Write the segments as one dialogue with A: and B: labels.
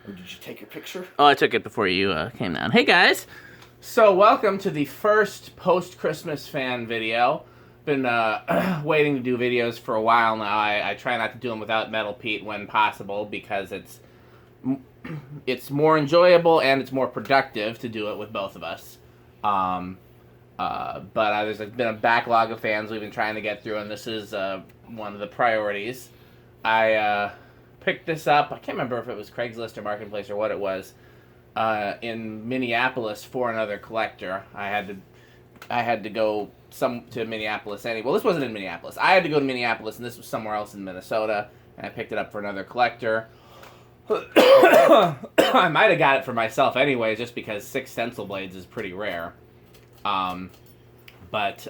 A: Or did you take your picture?
B: Oh, I took it before you came down. Hey, guys. So, welcome to the first post-Christmas fan video. Been waiting to do videos for a while now. I try not to do them without Metal Pete when possible because it's more enjoyable and it's more productive to do it with both of us. But there's been a backlog of fans we've been trying to get through, and this is one of the priorities. I picked this up. I can't remember if it was Craigslist or Marketplace or what it was. In Minneapolis for another collector. I had to go to Minneapolis anyway. Well, this wasn't in Minneapolis. I had to go to Minneapolis, and this was somewhere else in Minnesota. And I picked it up for another collector. I might have got it for myself anyway, just because 6 stencil blades is pretty rare. But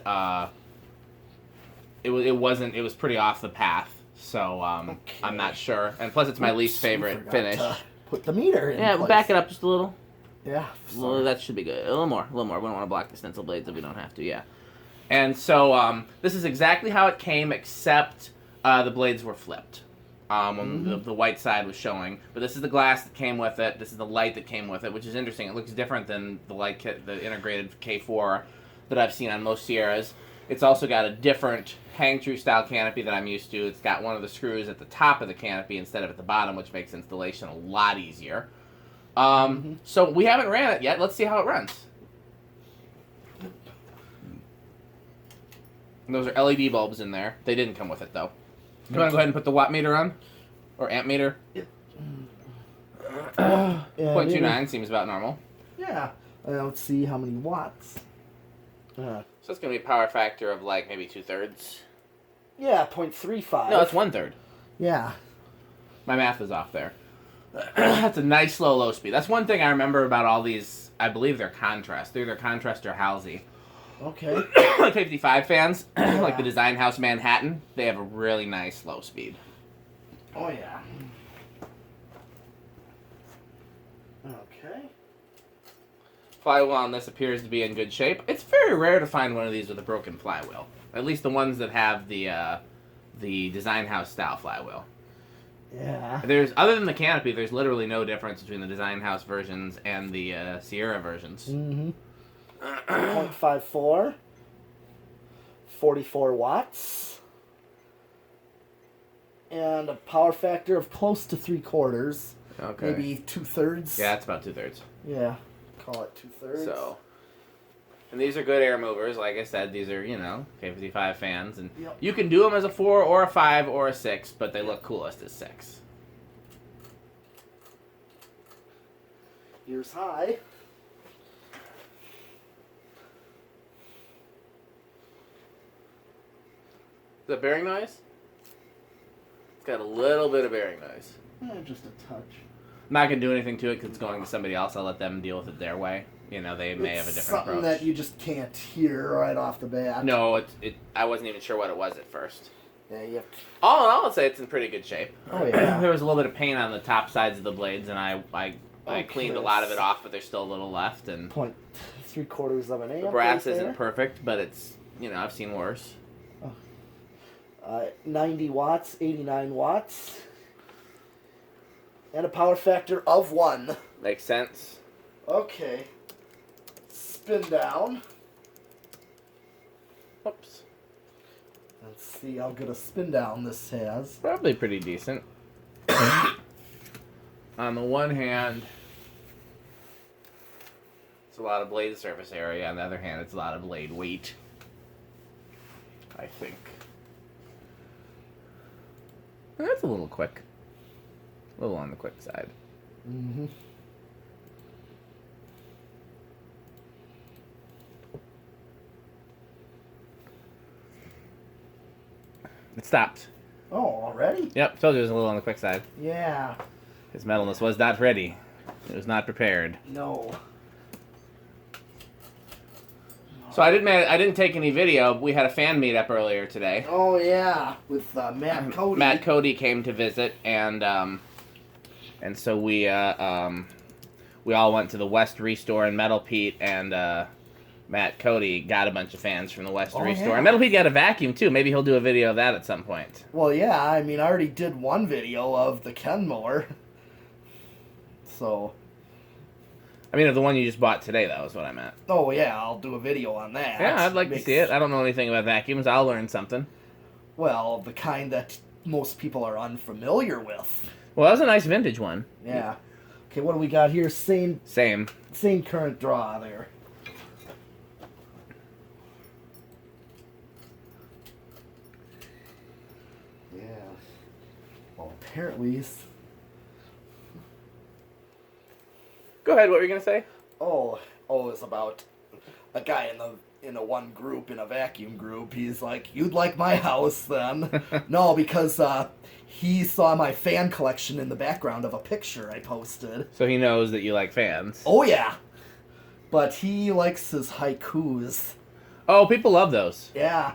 B: it was pretty off the path. So okay. I'm not sure. And plus, it's my least favorite finish.
A: Put the meter in place.
B: Back it up just a little.
A: Yeah.
B: Well, that should be good. A little more. We don't want to block the stencil blades if we don't have to, yeah. And so this is exactly how it came, except the blades were flipped. When the white side was showing. But this is the glass that came with it. This is the light that came with it, which is interesting. It looks different than the light kit, the integrated K4 that I've seen on most Sierras. It's also got a different hang-true style canopy that I'm used to. It's got one of the screws at the top of the canopy instead of at the bottom, which makes installation a lot easier. So we haven't ran it yet. Let's see how it runs. And those are LED bulbs in there. They didn't come with it, though. You want to go ahead and put the watt meter on? Or amp meter?
A: Yeah.
B: 0.29 seems about normal.
A: Yeah. Let's see how many watts.
B: So it's going to be a power factor of like maybe 2/3.
A: Yeah, 0.35.
B: No, it's 1/3.
A: Yeah.
B: My math is off there. That's a nice slow low speed. That's one thing I remember about all these. I believe they're Kontrust. They're either Kontrust or Halsey.
A: Okay.
B: Like 55 fans,
A: Yeah.
B: like the Design House Manhattan, they have a really nice low speed.
A: Oh, yeah. Okay.
B: Flywheel on this appears to be in good shape. It's very rare to find one of these with a broken flywheel. At least the ones that have the Design House style flywheel.
A: Yeah.
B: Other than the canopy, there's literally no difference between the Design House versions and the Sierra versions.
A: 0.54. 44 watts. And a power factor of close to 3/4.
B: Okay.
A: Maybe 2/3.
B: Yeah, it's about 2/3.
A: Yeah. Call it 2/3.
B: So, and these are good air movers. Like I said, these are, K55 fans. And
A: Yep.
B: you can do them as a 4 or a 5 or a 6, but they look coolest as 6.
A: Ears high.
B: Is that bearing noise? It's got a little bit of bearing noise.
A: Just a touch.
B: I'm not going to do anything to it because it's going to somebody else. I'll let them deal with it their way. They may have a different
A: something
B: approach.
A: that you just can't hear right off the bat.
B: No, I wasn't even sure what it was at first.
A: Yeah, you have
B: All in all, I'd say it's in pretty good shape.
A: Oh, yeah.
B: There was a little bit of paint on the top sides of the blades, and I cleaned a lot of it off, but there's still a little left. And
A: 0.75 of an amp.
B: the brass
A: right
B: isn't
A: there.
B: perfect, but it's, I've seen worse.
A: 90 watts, 89 watts. And a power factor of 1.
B: Makes sense.
A: Okay. Spin down.
B: Oops.
A: Let's see how good a spin down this has.
B: Probably pretty decent. On the one hand, it's a lot of blade surface area. On the other hand, it's a lot of blade weight. I think. That's a little quick. A little on the quick side.
A: Mm-hmm.
B: It stopped.
A: Oh, already?
B: Yep, told you it was a little on the quick side.
A: Yeah.
B: His metalness was not ready. It was not prepared.
A: No.
B: So I didn't take any video. We had a fan meetup earlier today.
A: Oh, yeah. With Matt Cody.
B: Matt Cody came to visit, and so we all went to the West Restore in Metal Pete, and Matt Cody got a bunch of fans from the West Restore.
A: Yeah.
B: And Metal Pete got a vacuum, too. Maybe he'll do a video of that at some point.
A: Well, yeah. I mean, I already did one video of the Ken mower. So,
B: I mean, the one you just bought today, that was what I meant.
A: oh yeah, I'll do a video on that.
B: Yeah, I'd like to see it. I don't know anything about vacuums. I'll learn something.
A: Well, the kind that most people are unfamiliar with.
B: Well, that was a nice vintage one.
A: Yeah. Okay, what do we got here? Same current draw there. Yeah. Well, apparently...
B: Go ahead, what were you going to say?
A: It's about a guy in a one group, in a vacuum group. He's like, you'd like my house then? No, because he saw my fan collection in the background of a picture I posted.
B: So he knows that you like fans.
A: Oh yeah, but he likes his haikus.
B: Oh, people love those.
A: Yeah,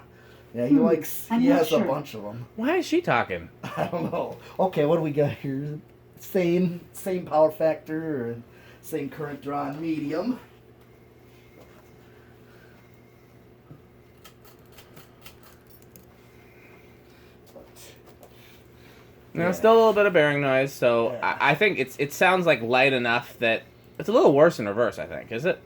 A: he likes. He has a bunch of them.
B: Why is she talking?
A: I don't know. Okay, what do we got here? Same power factor and same current draw and medium.
B: No, still a little bit of bearing noise, so
A: Yeah.
B: I think it sounds like light enough that it's a little worse in reverse, I think, is it?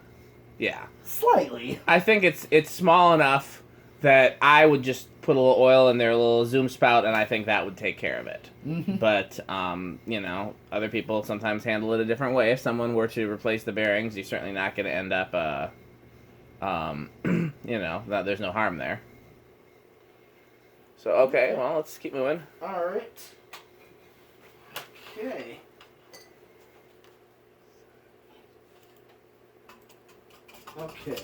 B: Yeah.
A: Slightly.
B: I think it's small enough that I would just put a little oil in there, a little zoom spout, and I think that would take care of it.
A: Mm-hmm.
B: But, other people sometimes handle it a different way. If someone were to replace the bearings, you're certainly not going to end up, there's no harm there. So, okay, well, let's keep moving.
A: All right. Okay. Okay.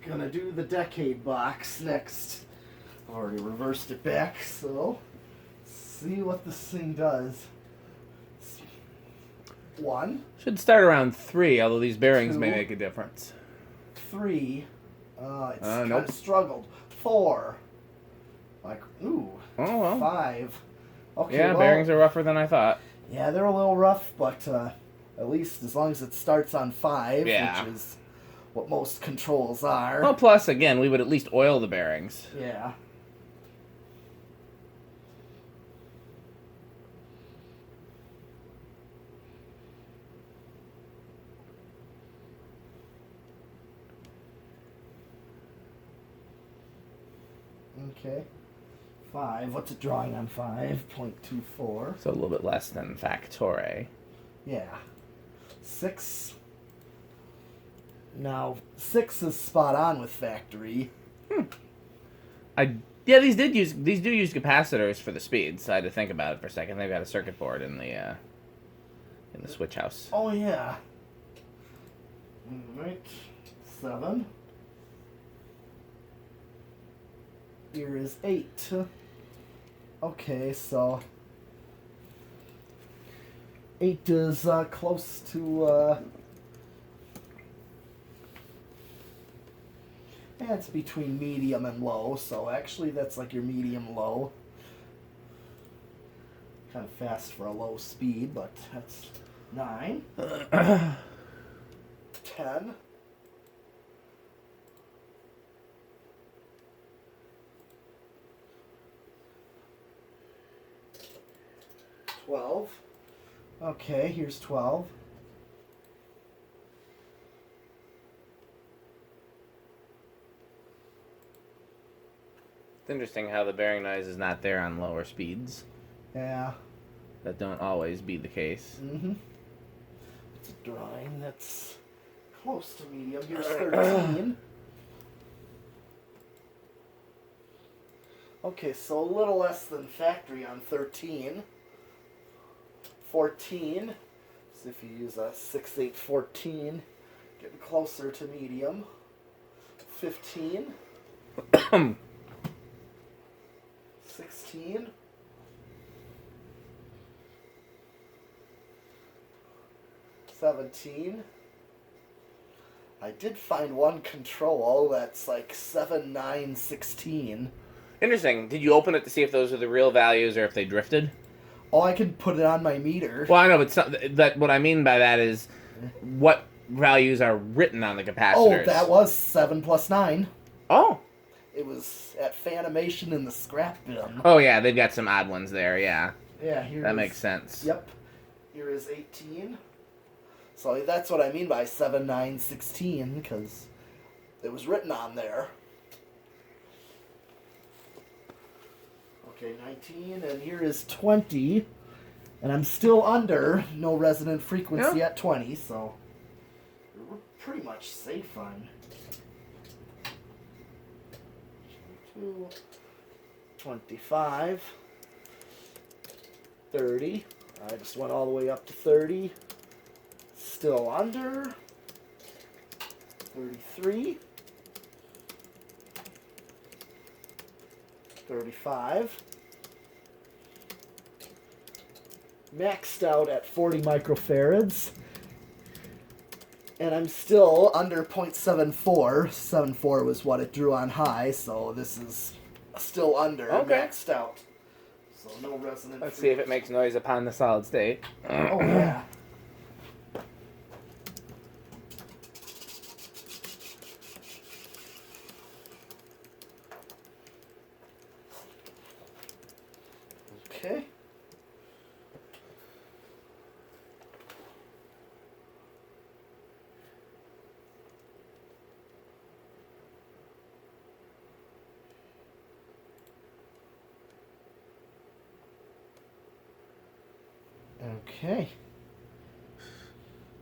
A: Gonna do the decade box next. I've already reversed it back, so see what this thing does. 1,
B: Should start around 3, although these bearings may
A: 2,
B: make a difference.
A: 3. It's kind
B: nope.
A: of struggled. 4. Like, ooh.
B: Oh, well.
A: 5. Okay,
B: Yeah,
A: well,
B: bearings are rougher than I thought.
A: yeah, they're a little rough, but at least as long as it starts on 5,
B: Yeah.
A: which is what most controls are.
B: Well, plus, again, we would at least oil the bearings.
A: Yeah. Okay. 5. What's it drawing on 5.24?
B: So a little bit less than factore.
A: Yeah. 6. Now, 6 is spot on with factory.
B: These do use capacitors for the speeds. So I had to think about it for a second. They've got a circuit board in the switch house.
A: Oh, yeah. Alright. 7. Here is 8. Okay, so 8 is close to it's between medium and low, so actually that's like your medium low. Kind of fast for a low speed, but that's 9. 10. 12. Okay, here's 12.
B: It's interesting how the bearing noise is not there on lower speeds.
A: Yeah.
B: That don't always be the case.
A: Mm-hmm. It's a drawing that's close to medium. Here's 13. Okay, so a little less than factory on 13. 14. So if you use a 6/8 getting closer to medium. 15. 16. 17. I did find one control that's like 7, 9, 16.
B: Interesting. Did you open it to see if those are the real values or if they drifted?
A: Oh, I can put it on my meter.
B: Well, I know, but what I mean by that is what values are written on the capacitors.
A: Oh, that was 7 plus 9.
B: Oh.
A: It was at Fanimation in the scrap bin.
B: Oh, yeah, they've got some odd ones there, yeah.
A: Yeah, here
B: That makes sense.
A: Yep. here is 18. So that's what I mean by 7, 9, 16, because it was written on there. Okay, 19, and here is 20. And I'm still under no resonant frequency at 20, so we're pretty much safe on 25, 30. I just went all the way up to 30. Still under 33, 35. Maxed out at 40 microfarads. And I'm still under 0.74. 74 was what it drew on high, so this is still under maxed out. So no resonant.
B: Let's see if it makes noise upon the solid state.
A: Oh, yeah. Okay. Okay.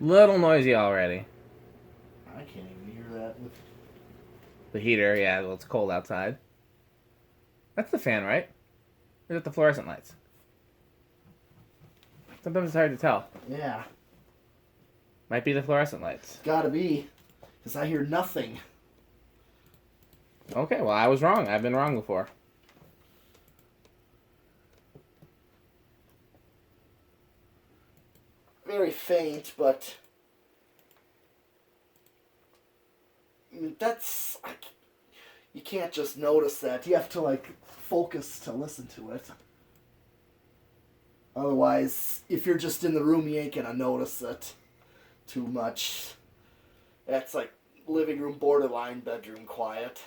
B: Little noisy already.
A: I can't even hear that with
B: The heater, yeah, well, it's cold outside. That's the fan, right? Or is it the fluorescent lights? Sometimes it's hard to tell.
A: Yeah.
B: Might be the fluorescent lights.
A: Gotta be. Because I hear nothing.
B: Okay, well, I was wrong. I've been wrong before.
A: Very faint, but I mean, that's, you can't just notice that. You have to like focus to listen to it. Otherwise, if you're just in the room, you ain't gonna notice it too much. That's like living room, borderline bedroom quiet.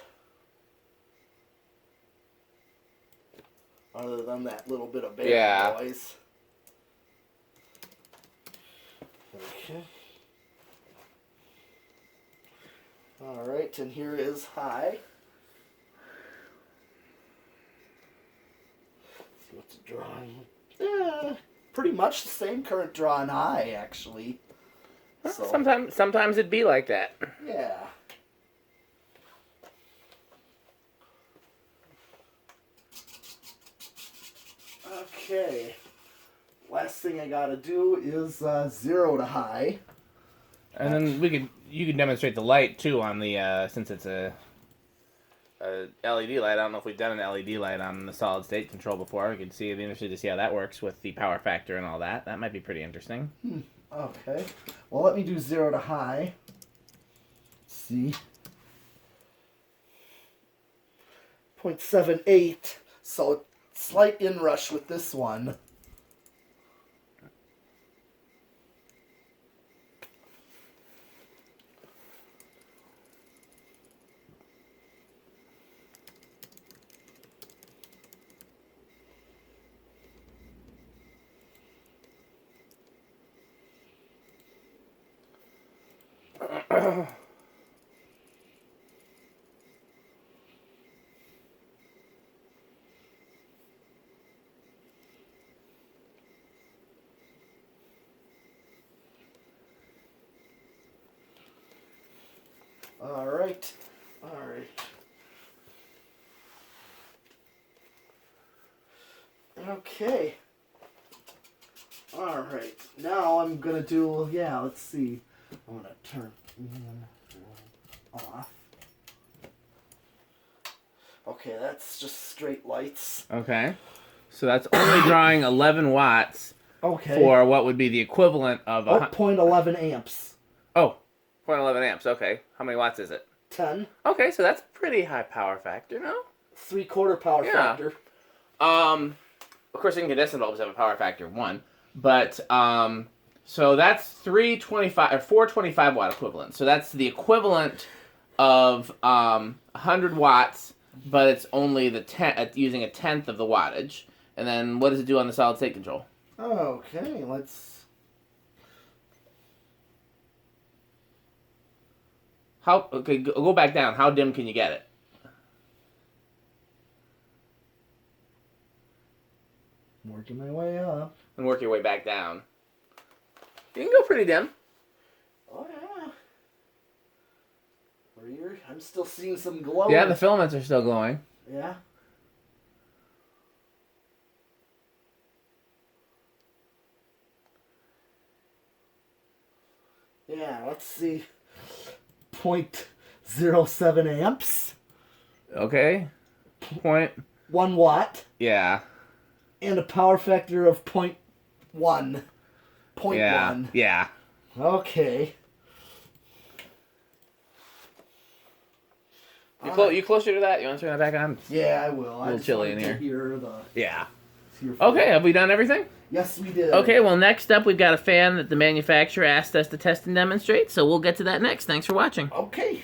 A: Other than that little bit of bear noise. Okay. Alright, and here is high. Let's see what's drawing. Yeah, pretty much the same current draw on high, actually. So,
B: Sometimes it'd be like that.
A: yeah. Okay. Last thing I gotta do is 0 to high.
B: And then you could demonstrate the light too on the since it's a LED light. I don't know if we've done an LED light on the solid state control before. We could see, I'd be interested to see how that works with the power factor and all that. That might be pretty interesting.
A: Okay. Well, let me do 0 to high. Let's see. 0.78. So slight inrush with this one. Alright. Okay. Alright. Now I'm gonna do, let's see. I'm gonna turn off. Okay, that's just straight lights.
B: Okay. So that's only drawing 11 watts for what would be the equivalent of
A: 0.11 amps.
B: Oh, 0.11 amps. Okay. How many watts is it?
A: 10.
B: Okay, so that's pretty high power factor, no?
A: 3/4 power factor.
B: Of course, incandescent bulbs have a power factor of 1, but so that's 325 or 425 watt equivalent. So that's the equivalent of 100 watts, but it's only using a tenth of the wattage. And then what does it do on the solid state control?
A: Okay, let's
B: Okay, go back down. How dim can you get it?
A: Working my way up.
B: And work your way back down. You can go pretty dim.
A: Oh yeah. I'm still seeing some glow.
B: Yeah, the filaments are still glowing.
A: Yeah. Yeah, let's see. 0.07 amps.
B: Okay.
A: 1 watt.
B: Yeah.
A: And a power factor of 0.1. 0.1.
B: Yeah.
A: Okay.
B: You closer to that? You want to turn that back on?
A: Yeah, I will.
B: A little chilly in here.
A: Yeah.
B: Okay, have we done everything?
A: Yes, we did.
B: Okay, well, next up, we've got a fan that the manufacturer asked us to test and demonstrate, so we'll get to that next. Thanks for watching.
A: Okay.